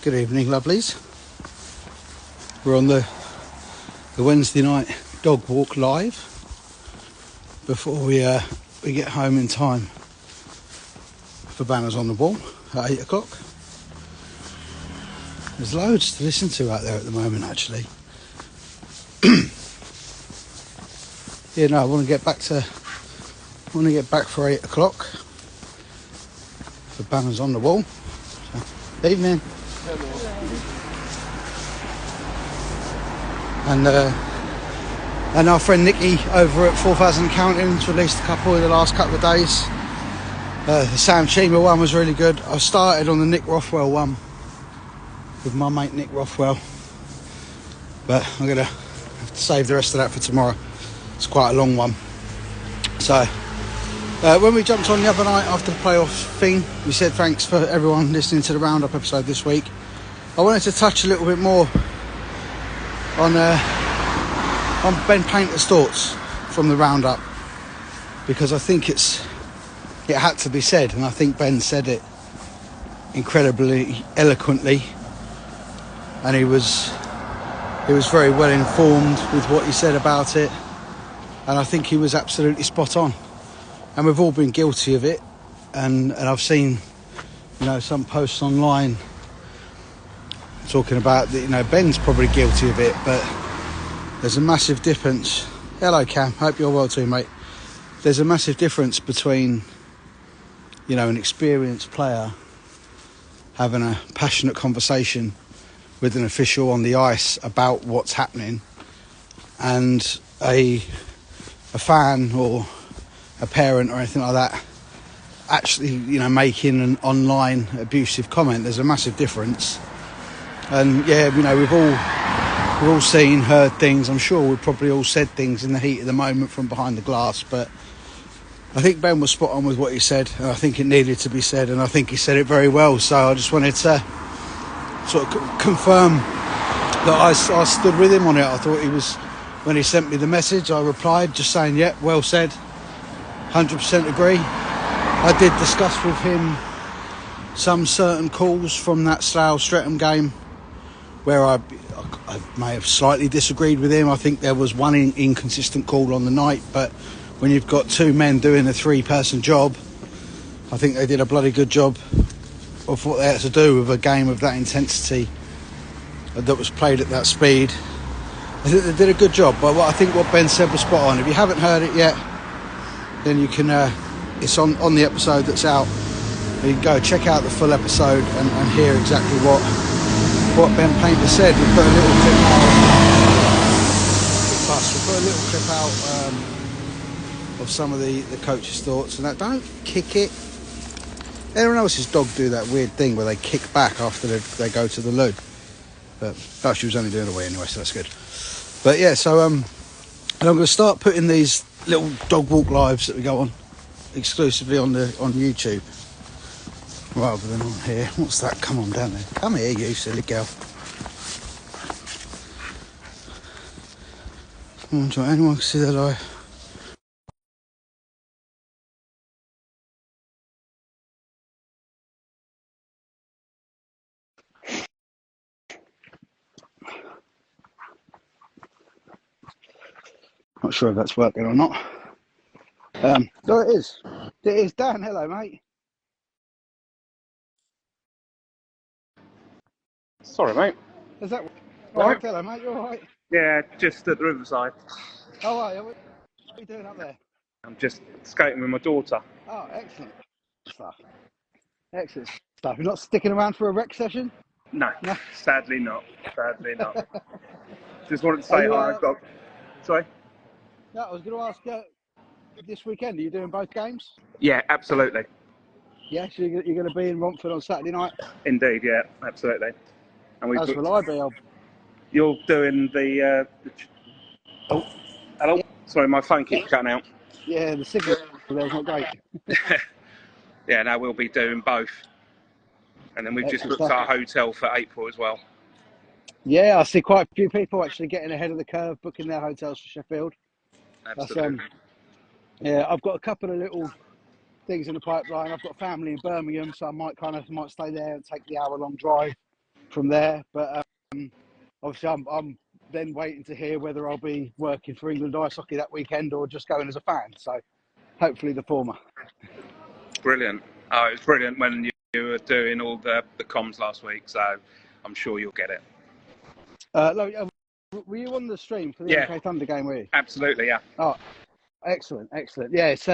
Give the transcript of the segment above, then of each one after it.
Good evening, lovelies. We're on the Wednesday night dog walk live before we get home in time for Banners on the Wall at 8 o'clock. There's loads to listen to out there at the moment, actually. Yeah, no, I want to get back for 8 o'clock for Banners on the Wall. So, evening. And our friend Nikki over at 4,000 Countings released a couple in the last couple of days. The Sam Chima one was really good. I started on the Nick Rothwell one with my mate Nick Rothwell, but I'm going to have to save the rest of that for tomorrow. It's quite a long one. So when we jumped on the other night after the playoff thing, we said thanks for everyone listening to the Roundup episode this week. I wanted to touch a little bit more on Ben Painter's thoughts from the Roundup, because I think it had to be said, and I think Ben said it incredibly eloquently, and he was very well informed with what he said about it, and I think he was absolutely spot on. And we've all been guilty of it, and I've seen, some posts online talking about that, Ben's probably guilty of it, but there's a massive difference. Hello, Cam. Hope you're well too, mate. There's a massive difference between, an experienced player having a passionate conversation with an official on the ice about what's happening, and a fan or a parent or anything like that actually, making an online abusive comment. There's a massive difference. And yeah, we've all seen, heard things. I'm sure we've probably all said things in the heat of the moment from behind the glass, but I think Ben was spot on with what he said, and I think it needed to be said, and I think he said it very well. So I just wanted to sort of confirm that I stood with him on it. I thought when he sent me the message, I replied just saying, yeah, well said, 100% agree. I did discuss with him some certain calls from that Slough-Streatham game where I may have slightly disagreed with him. I think there was one inconsistent call on the night, but when you've got two men doing a three-person job, I think they did a bloody good job of what they had to do with a game of that intensity that was played at that speed. I think they did a good job, but I think what Ben said was spot on. If you haven't heard it yet, then you can, it's on the episode that's out. You can go check out the full episode and hear exactly what Ben Painter said. We put a little clip out of some of the coach's thoughts and that. Don't kick it. Everyone else's dog do that weird thing where they kick back after they go to the loo. But she was only doing it away anyway, so that's good. But yeah, so and I'm going to start putting these little dog walk lives that we go on exclusively on YouTube rather than on here. What's that? Come on down there. Come here, you silly girl. Come on, John. Anyone can see that eye? Not sure if that's working or not. No, it is. It is. Dan, hello, mate. Sorry, mate. Is that right? Hello, mate. You all right? Yeah, just at the riverside. Oh, right. What are you doing up there? I'm just skating with my daughter. Oh, excellent stuff. Excellent stuff. You're not sticking around for a rec session? No, sadly not. Sadly not. Just wanted to say hi. Sorry? No, I was going to ask, this weekend, are you doing both games? Yeah, absolutely. Yeah, so you're going to be in Romford on Saturday night? Indeed, yeah, absolutely. And As will I be. You're doing the oh, hello? Yeah. Sorry, my phone keeps cutting out. Yeah, the signal there's not great. Yeah, no, we'll be doing both. And then we've just booked our hotel for April as well. Yeah, I see quite a few people actually getting ahead of the curve, booking their hotels for Sheffield. Absolutely. Yeah, I've got a couple of little things in the pipeline. I've got family in Birmingham, so I might stay there and take the hour-long drive from there. But obviously, I'm then waiting to hear whether I'll be working for England Ice Hockey that weekend or just going as a fan. So hopefully the former. Brilliant. Oh, it was brilliant when you were doing all the comms last week, so I'm sure you'll get it. Were you on the stream for the Yeah. MK Thunder game, were you? Absolutely, yeah. Oh, excellent. Yeah, it's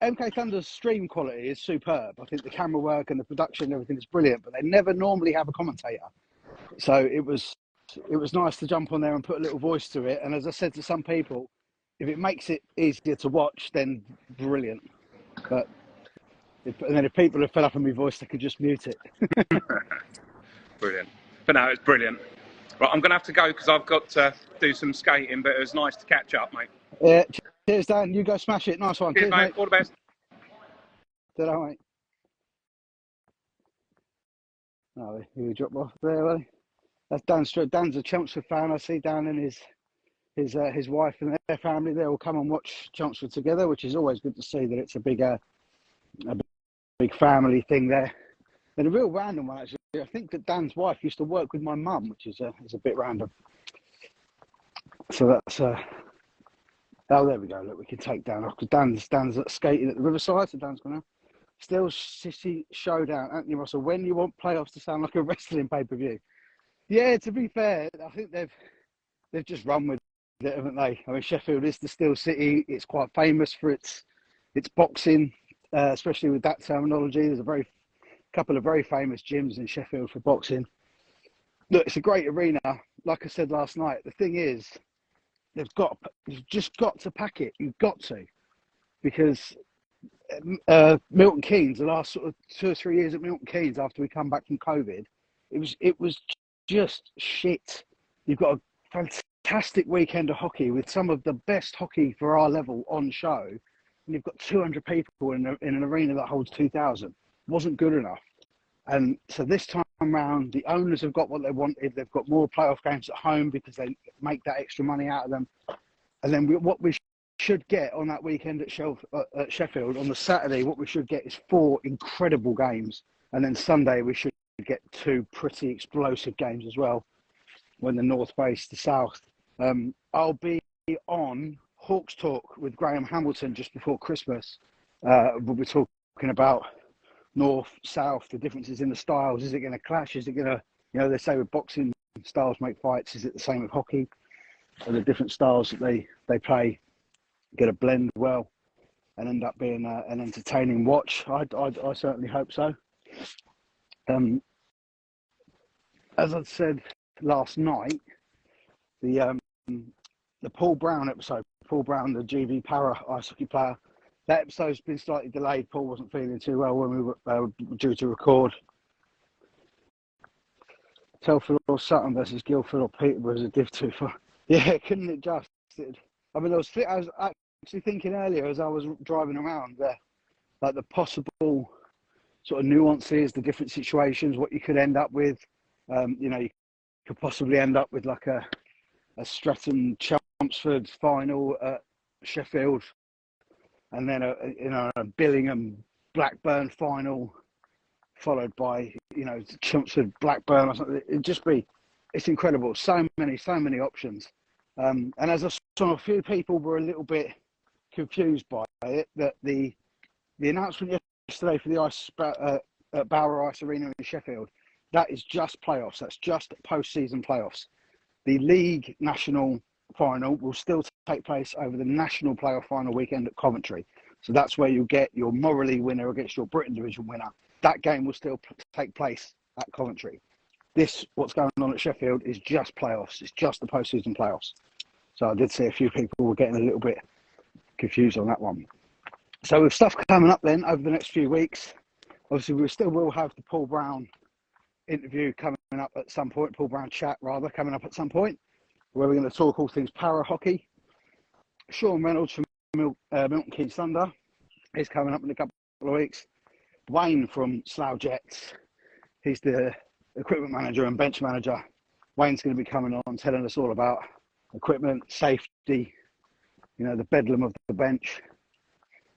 MK Thunder's stream quality is superb. I think the camera work and the production and everything is brilliant, but they never normally have a commentator. So it was nice to jump on there and put a little voice to it. And as I said to some people, if it makes it easier to watch, then brilliant. But if people are fed up on my voice, they could just mute it. Brilliant. But no, it's brilliant. Right, I'm going to have to go because I've got to do some skating, but it was nice to catch up, mate. Yeah, cheers, Dan. You go smash it. Nice one. Cheers, mate. All the best. Ta-ra, mate. Oh, he dropped off there, will he? That's Dan. Dan's a Chelmsford fan. I see Dan and his wife and their family. They all come and watch Chelmsford together, which is always good to see that it's a big family thing there. And a real random one, actually. I think that Dan's wife used to work with my mum, which is a bit random. So that's oh, there we go. Look, we can take Dan off because Dan's skating at the Riverside, so Dan's gonna still City Showdown. Anthony Russell, when you want playoffs to sound like a wrestling pay-per-view? Yeah, to be fair, I think they've just run with it, haven't they? I mean, Sheffield is the Steel City. It's quite famous for its boxing, especially with that terminology. There's a couple of very famous gyms in Sheffield for boxing. Look, it's a great arena. Like I said last night, the thing is, you've just got to pack it. You've got to, because Milton Keynes, the last sort of 2 or 3 years at Milton Keynes after we come back from COVID, it was just shit. You've got a fantastic weekend of hockey with some of the best hockey for our level on show, and you've got 200 people in an arena that holds 2,000. Wasn't good enough. And so this time round, the owners have got what they wanted. They've got more playoff games at home because they make that extra money out of them. And then what we should get on that weekend at Sheffield on the Saturday, what we should get is 4 incredible games. And then Sunday, we should get 2 pretty explosive games as well when the North face the South. I'll be on Hawks Talk with Graham Hamilton just before Christmas. We'll be talking about North, South, the differences in the styles. Is it going to clash? Is it going to, they say with boxing, styles make fights. Is it the same with hockey? Are the different styles that they play going to blend well and end up being an entertaining watch? I certainly hope so. As I said last night, the Paul Brown episode, Paul Brown, the GV Para ice hockey player, that episode's been slightly delayed. Paul wasn't feeling too well when we were due to record. Telford or Sutton versus Guildford or Peterborough was a Div 2 for. Yeah, couldn't it just? I mean, I was actually thinking earlier as I was driving around there, like the possible sort of nuances, the different situations, what you could end up with. You could possibly end up with like a Stratton Chelmsford final at Sheffield, and then a Billingham Blackburn final, followed by Chelmsford Blackburn or something. It's incredible. So many options. And as I saw, a few people were a little bit confused by it, that the announcement yesterday for the ice at Bauer Ice Arena in Sheffield, that is just playoffs. That's just post-season playoffs. The league national final will still take place over the national playoff final weekend at Coventry. So that's where you get your Morley winner against your Britain Division winner. That game will still take place at Coventry. What's going on at Sheffield is just playoffs. It's just the post-season playoffs. So I did see a few people were getting a little bit confused on that one. So with stuff coming up then over the next few weeks, obviously we still will have the Paul Brown interview coming up at some point, Paul Brown chat rather, coming up at some point, where we're going to talk all things para hockey. Sean Reynolds from Milton Keynes Thunder is coming up in a couple of weeks. Wayne from Slough Jets, he's the equipment manager and bench manager. Wayne's going to be coming on telling us all about equipment, safety, the bedlam of the bench.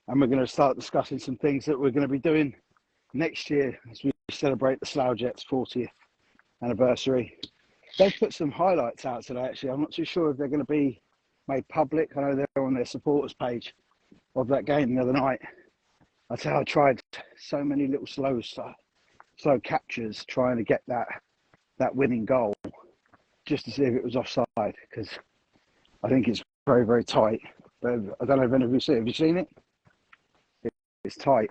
And we're going to start discussing some things that we're going to be doing next year as we celebrate the Slough Jets' 40th anniversary. They've put some highlights out today, actually. I'm not too sure if they're going to be made public. I know they're on their supporters page of that game the other night. I tell you, I tried so many little slow captures trying to get that winning goal just to see if it was offside, because I think it's very, very tight. But I don't know if any of you see it. Have you seen it? It's tight.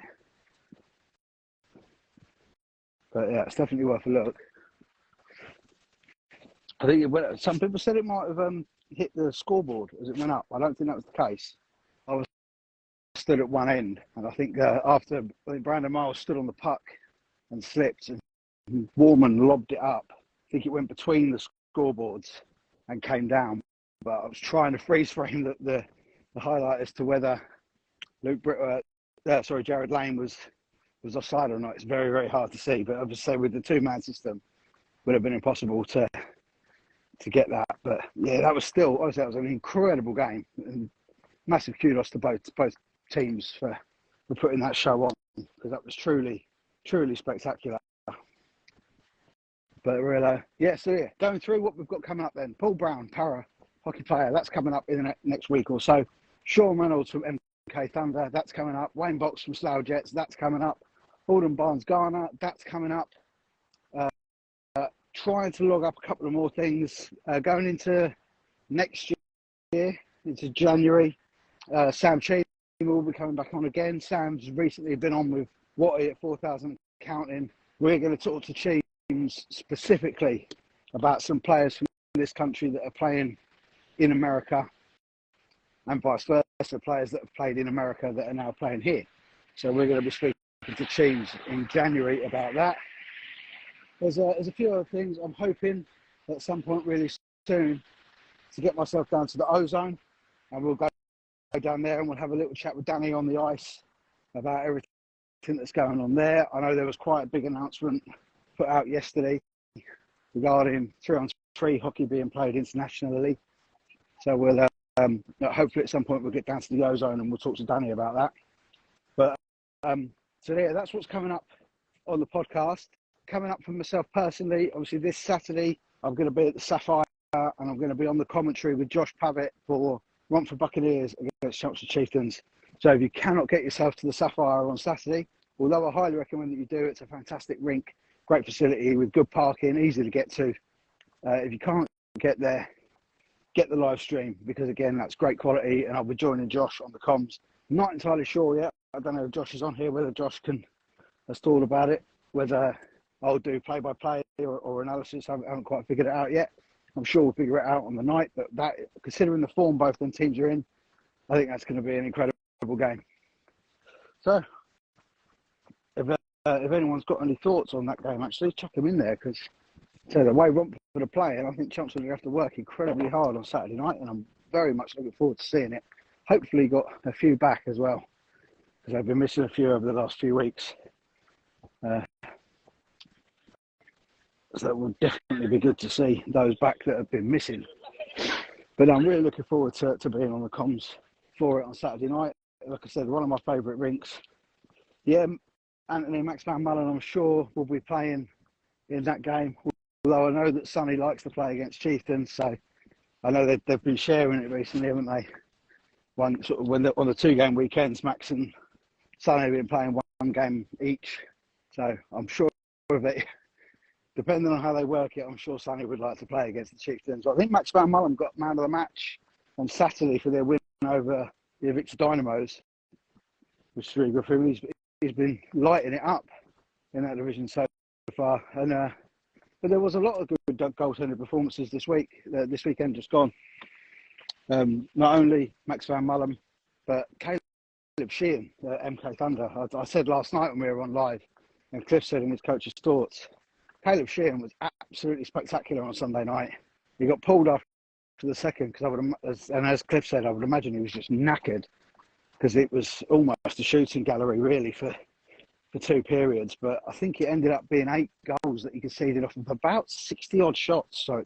But yeah, it's definitely worth a look. I think some people said it might have hit the scoreboard as it went up. I don't think that was the case. I was stood at one end, and I think Brandon Miles stood on the puck and slipped, and Warman lobbed it up. I think it went between the scoreboards and came down. But I was trying to freeze frame the highlight as to whether Jared Lane was offside or not. It's very, very hard to see. But I would say with the two-man system, it would have been impossible to get that. But yeah, that was still, honestly, that was an incredible game. And massive kudos to both teams for putting that show on, because that was truly, truly spectacular. But we're going through what we've got coming up then. Paul Brown, para hockey player, that's coming up in the next week or so. Sean Reynolds from MK Thunder, that's coming up. Wayne Box from Slough Jets, that's coming up. Alden Barnes Garner, that's coming up. Trying to log up a couple of more things going into next year, into January. Sam Cheever will be coming back on again. Sam's recently been on with Watty at 4,000 Counting. We're going to talk to teams specifically about some players from this country that are playing in America, and vice versa, players that have played in America that are now playing here. So we're going to be speaking to teams in January about that. There's a few other things. I'm hoping at some point really soon to get myself down to the Ozone, and we'll go down there and we'll have a little chat with Danny on the ice about everything that's going on there. I know there was quite a big announcement put out yesterday regarding 3-on-3 hockey being played internationally. So we'll hopefully at some point we'll get down to the Ozone and we'll talk to Danny about that. But so yeah, that's what's coming up on the podcast. Coming up for myself personally, obviously this Saturday I'm going to be at the Sapphire and I'm going to be on the commentary with Josh Pavitt for Romford Buccaneers against Chelmsford Chieftains. So if you cannot get yourself to the Sapphire on Saturday, although I highly recommend that you do, it's a fantastic rink, great facility with good parking, easy to get to. If you can't get there, get the live stream, because again, that's great quality, and I'll be joining Josh on the comms. Not entirely sure yet. I don't know if Josh is on here, whether Josh can stall about it, whether I'll do play-by-play or analysis. I haven't quite figured it out yet. I'm sure we'll figure it out on the night, but that, considering the form both them teams are in, I think that's going to be an incredible game. So, if anyone's got any thoughts on that game, actually, chuck them in there, because the way Romford are playing, I think Chelmsford will have to work incredibly hard on Saturday night, and I'm very much looking forward to seeing it. Hopefully got a few back as well, because I've been missing a few over the last few weeks. So it will definitely be good to see those back that have been missing. But I'm really looking forward to being on the comms for it on Saturday night. Like I said, one of my favourite rinks. Yeah, Anthony Max Van Mullen, I'm sure, will be playing in that game. Although I know that Sonny likes to play against Chieftains, so I know they've been sharing it recently, haven't they? On the 2-game weekends, Max and Sonny have been playing one game each. So I'm sure of it. Depending on how they work it, I'm sure Sonny would like to play against the Chieftains. I think Max Van Mullen got man of the match on Saturday for their win over the Invicta Dynamos, which is really good for him. He's been lighting it up in that division so far. And but there was a lot of good goaltending performances this weekend just gone. Not only Max Van Mullen, but Caleb Sheehan, MK Thunder. I said last night when we were on live, and Cliff said in his coach's thoughts, Caleb Sheehan was absolutely spectacular on Sunday night. He got pulled after the second, because as Cliff said, I would imagine he was just knackered, because it was almost a shooting gallery really for 2 periods. But I think it ended up being 8 goals that he conceded off of about 60 odd shots. So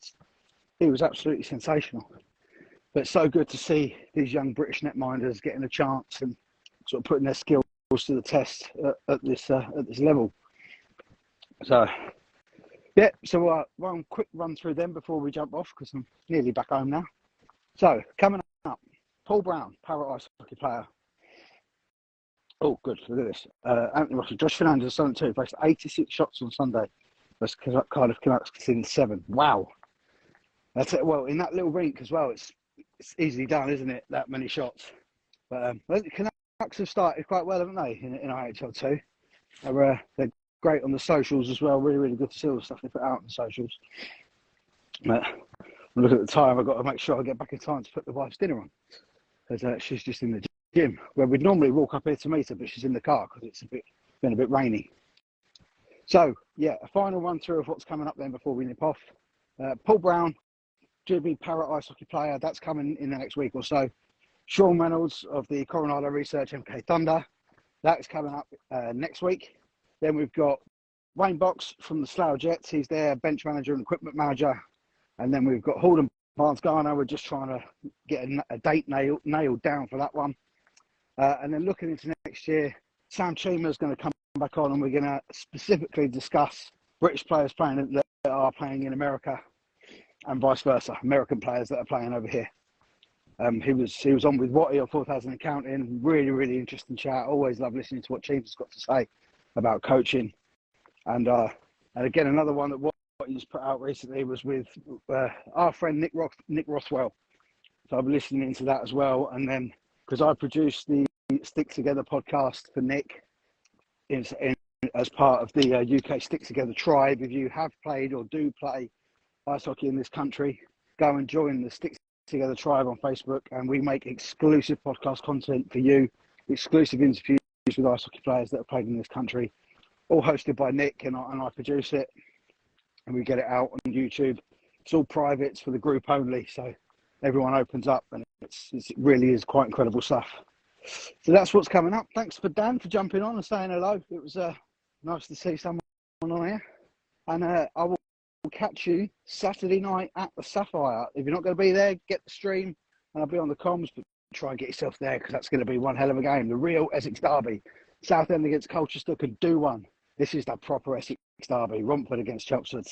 he was absolutely sensational. But it's so good to see these young British netminders getting a chance and sort of putting their skills to the test at this level. So Yeah, so one quick run through them before we jump off because I'm nearly back home now. So coming up, Paul Brown, Para Ice Hockey player. Oh, good. Look at this. Anthony Russell, Josh Fernandez, Sun 2, placed 86 shots on Sunday. That's Cardiff Canucks conceded 7. Wow. That's it. Well, in that little rink as well, it's easily done, isn't it? That many shots. But the Canucks have started quite well, haven't they, in IHL 2? They're great on the socials as well. Really, really good to see all the stuff they put out on the socials. But look at the time. I've got to make sure I get back in time to put the wife's dinner on. Because she's just in the gym, where we'd normally walk up here to meet her, but she's in the car because it's been a bit rainy. So, yeah, a final run through of what's coming up then before we nip off. Paul Brown, GB Para Ice Hockey player, that's coming in the next week or so. Sean Reynolds of the Coronado Research MK Thunder, that's coming up next week. Then we've got Wayne Box from the Slough Jets, he's their bench manager and equipment manager. And then we've got Holden Barnes-Garner, we're just trying to get a date nailed down for that one. And then looking into next year, Sam Chima's going to come back on and we're going to specifically discuss British players that are playing in America and vice versa, American players that are playing over here. He was on with Watty on 4,000 and Counting. Really, really interesting chat. Always love listening to what Chima's got to say about coaching. And again, another one that Watty's put out recently was with our friend Nick Rothwell. So I've been listening into that as well. And then, because I produced the Stick Together podcast for Nick as part of the UK Stick Together tribe. If you have played or do play ice hockey in this country, go and join the Stick Together tribe on Facebook, and we make exclusive podcast content for you, exclusive interviews with ice hockey players that have played in this country, all hosted by Nick, and I produce it, and we get it out on YouTube. It's all private, it's for the group only, so everyone opens up, and it really is quite incredible stuff. So that's what's coming up. Thanks for Dan for jumping on and saying hello. It was nice to see someone on here, and I will catch you Saturday night at the Sapphire. If you're not going to be there, get the stream, and I'll be on the comms, but try and get yourself there because that's going to be one hell of a game. The real Essex derby. Southend against Colchester could do one. This is the proper Essex derby. Romford against Chelmsford.